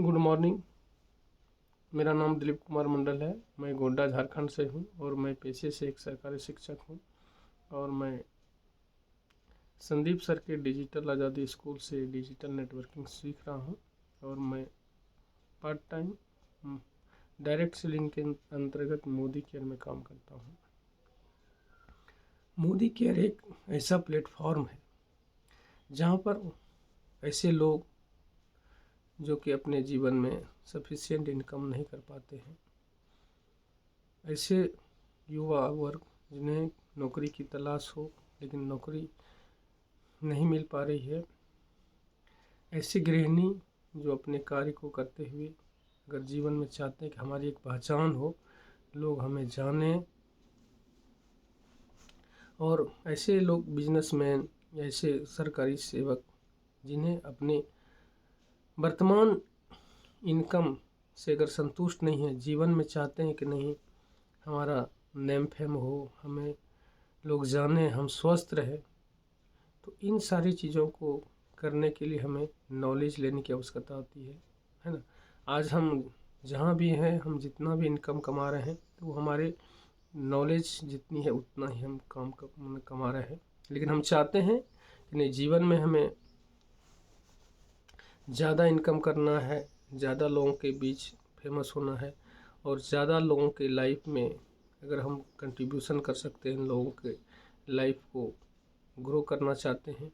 Good morning. मेरा नाम दिलीप कुमार मंडल है। मैं गोड्डा झारखंड से हूँ और मैं पेशे से एक सरकारी शिक्षक हूँ और मैं संदीप सर के डिजिटल आज़ादी स्कूल से डिजिटल नेटवर्किंग सीख रहा हूँ और मैं पार्ट टाइम डायरेक्ट सेलिंग के अंतर्गत मोदी केयर में काम करता हूँ। मोदी केयर एक ऐसा प्लेटफॉर्म है जहाँ पर ऐसे लोग जो कि अपने जीवन में सफिशिएंट इनकम नहीं कर पाते हैं, ऐसे युवा वर्ग जिन्हें नौकरी की तलाश हो लेकिन नौकरी नहीं मिल पा रही है, ऐसी गृहिणी जो अपने कार्य को करते हुए अगर जीवन में चाहते हैं कि हमारी एक पहचान हो, लोग हमें जानें, और ऐसे लोग बिजनेसमैन या ऐसे सरकारी सेवक जिन्हें अपने वर्तमान इनकम से अगर संतुष्ट नहीं है, जीवन में चाहते हैं कि नहीं हमारा नेम फेम हो, हमें लोग जाने, हम स्वस्थ रहे, तो इन सारी चीज़ों को करने के लिए हमें नॉलेज लेने की आवश्यकता होती है ना। आज हम जहाँ भी हैं, हम जितना भी इनकम कमा रहे हैं तो वो हमारे नॉलेज जितनी है उतना ही हम कमा रहे हैं, लेकिन हम चाहते हैं कि नहीं, जीवन में हमें ज़्यादा इनकम करना है, ज़्यादा लोगों के बीच फेमस होना है और ज़्यादा लोगों के लाइफ में अगर हम कंट्रीब्यूशन कर सकते हैं, लोगों के लाइफ को ग्रो करना चाहते हैं,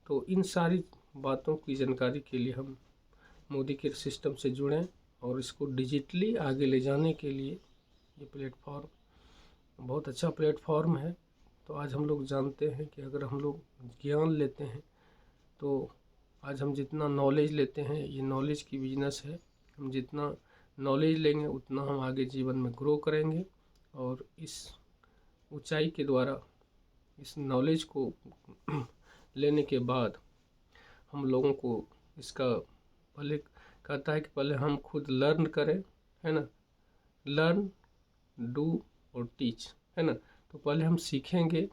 तो इन सारी बातों की जानकारी के लिए हम मोदी केयर सिस्टम से जुड़ें और इसको डिजिटली आगे ले जाने के लिए ये प्लेटफॉर्म बहुत अच्छा प्लेटफॉर्म है। तो आज हम लोग जानते हैं कि अगर हम लोग ज्ञान लेते हैं तो आज हम जितना नॉलेज लेते हैं, ये नॉलेज की बिजनेस है, हम जितना नॉलेज लेंगे उतना हम आगे जीवन में ग्रो करेंगे और इस ऊंचाई के द्वारा इस नॉलेज को लेने के बाद हम लोगों को इसका पहले कहता है कि पहले हम खुद लर्न करें, है ना, लर्न डू और टीच, है ना। तो पहले हम सीखेंगे,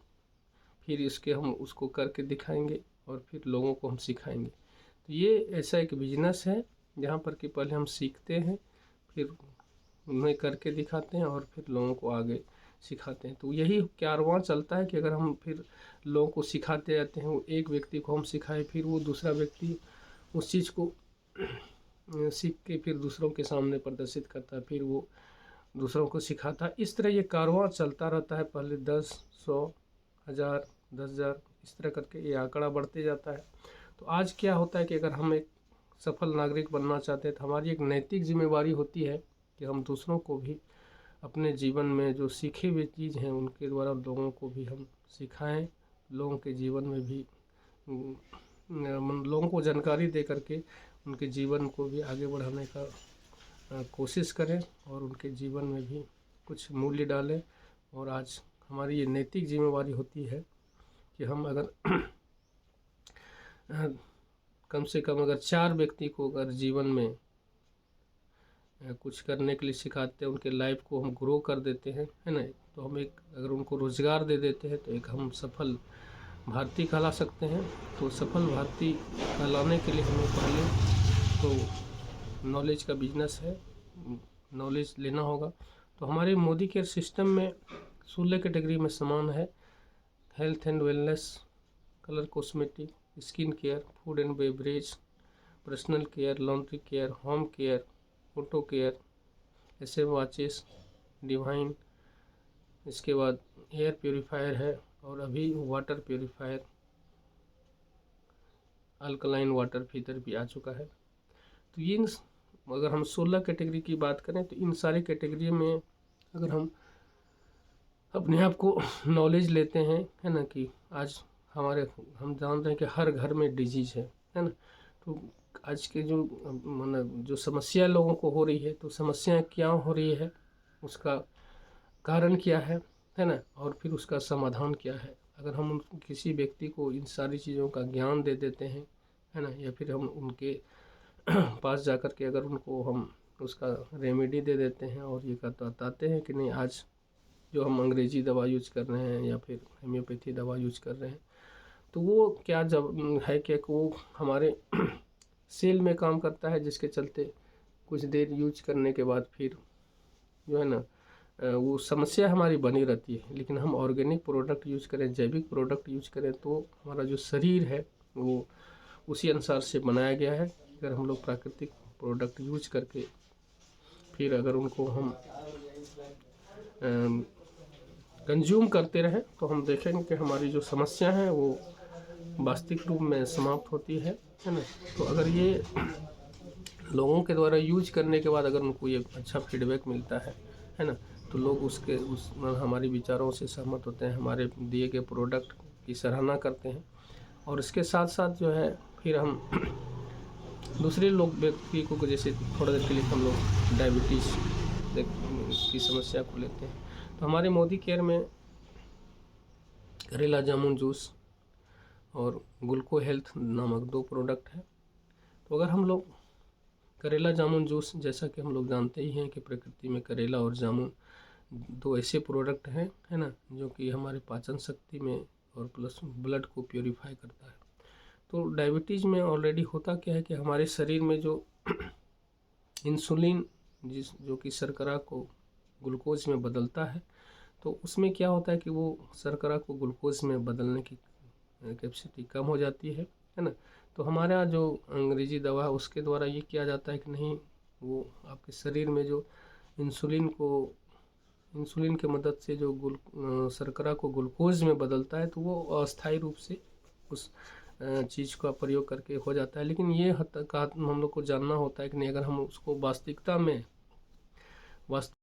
फिर इसके हम उसको करके दिखाएंगे और फिर लोगों को हम सिखाएंगे। तो ये ऐसा एक बिजनेस है जहाँ पर कि पहले हम सीखते हैं, फिर उन्हें करके दिखाते हैं और फिर लोगों को आगे सिखाते हैं। तो यही कारवां चलता है कि अगर हम फिर लोगों को सिखाते रहते हैं, वो एक व्यक्ति को हम सिखाएं, फिर वो दूसरा व्यक्ति उस चीज़ को सीख के फिर दूसरों के सामने प्रदर्शित करता है, फिर वो दूसरों को सिखाता है। इस तरह ये कारवां चलता रहता है, पहले 10, 100, 1000, 10,000 इस तरह करके ये आंकड़ा बढ़ते जाता है। तो आज क्या होता है कि अगर हम एक सफल नागरिक बनना चाहते हैं तो हमारी एक नैतिक जिम्मेवारी होती है कि हम दूसरों को भी अपने जीवन में जो सीखे हुए चीज़ हैं उनके द्वारा लोगों को भी हम सिखाएं, लोगों के जीवन में भी लोगों को जानकारी दे करके उनके जीवन को भी आगे बढ़ाने का कोशिश करें और उनके जीवन में भी कुछ मूल्य डालें। और आज हमारी ये नैतिक जिम्मेवारी होती है कि हम अगर कम से कम अगर 4 व्यक्ति को अगर जीवन में कुछ करने के लिए सिखाते हैं, उनके लाइफ को हम ग्रो कर देते हैं, है ना, तो हम एक अगर उनको रोज़गार दे देते हैं तो एक हम सफल भारतीय कहला सकते हैं। तो सफल भारतीय कहलाने के लिए हमें पहले तो नॉलेज का बिजनेस है, नॉलेज लेना होगा। तो हमारे मोदी केयर सिस्टम में 16 कैटेगरी में सामान है: health and wellness, colour cosmetic, skin care, food and beverage, personal care, laundry care, home care, photo care, SM watches, divine, इसके बाद एयर प्योरीफायर है और अभी water purifier, alkaline water filter भी आ चुका है। तो ये अगर हम 16 कैटेगरी की बात करें तो इन सारी कैटेगरी में अगर हम अपने आप को नॉलेज लेते हैं, है ना, कि आज हम जानते हैं कि हर घर में डिजीज़ है ना। तो आज के जो मतलब जो समस्या लोगों को हो रही है, तो समस्याएं क्या हो रही है, उसका कारण क्या है ना, और फिर उसका समाधान क्या है। अगर हम किसी व्यक्ति को इन सारी चीज़ों का ज्ञान दे देते हैं, है ना, या फिर हम उनके पास जाकर के अगर उनको हम उसका रेमेडी दे देते हैं और ये बताते हैं कि नहीं, आज जो हम अंग्रेज़ी दवा यूज कर रहे हैं या फिर होम्योपैथी दवा यूज कर रहे हैं, तो वो क्या जब है कि वो हमारे सेल में काम करता है, जिसके चलते कुछ देर यूज करने के बाद फिर जो है ना वो समस्या हमारी बनी रहती है। लेकिन हम ऑर्गेनिक प्रोडक्ट यूज करें, जैविक प्रोडक्ट यूज करें, तो हमारा जो शरीर है वो उसी अनुसार से बनाया गया है। अगर हम लोग प्राकृतिक प्रोडक्ट यूज करके फिर अगर उनको हम कंज्यूम करते रहें तो हम देखेंगे कि हमारी जो समस्या है वो वास्तविक रूप में समाप्त होती है ना। तो अगर ये लोगों के द्वारा यूज करने के बाद अगर उनको ये अच्छा फीडबैक मिलता है ना, तो लोग उस हमारे विचारों से सहमत होते हैं, हमारे दिए गए प्रोडक्ट की सराहना करते हैं। और इसके साथ साथ जो है फिर हम दूसरे लोग व्यक्ति को, जैसे थोड़ा देर के लिए हम लोग डायबिटीज़ की समस्या को लेते हैं, तो हमारे मोदी केयर में करेला जामुन जूस और ग्लूको हेल्थ नामक 2 प्रोडक्ट हैं। तो अगर हम लोग करेला जामुन जूस, जैसा कि हम लोग जानते ही हैं कि प्रकृति में करेला और जामुन 2 ऐसे प्रोडक्ट हैं, है ना, जो कि हमारे पाचन शक्ति में और प्लस ब्लड को प्योरीफाई करता है। तो डायबिटीज़ में ऑलरेडी होता क्या है कि हमारे शरीर में जो इंसुलिन जो कि शर्करा को ग्लूकोज में बदलता है, तो उसमें क्या होता है कि वो शर्करा को ग्लूकोज में बदलने की कैपेसिटी कम हो जाती है ना। तो हमारा जो अंग्रेजी दवा है उसके द्वारा ये किया जाता है कि नहीं, वो आपके शरीर में जो इंसुलिन के मदद से जो शर्करा को ग्लूकोज में बदलता है, तो वो अस्थायी रूप से उस चीज़ का प्रयोग करके हो जाता है। लेकिन ये हद तक हम लोग को जानना होता है कि नहीं, अगर हम उसको वास्तविकता में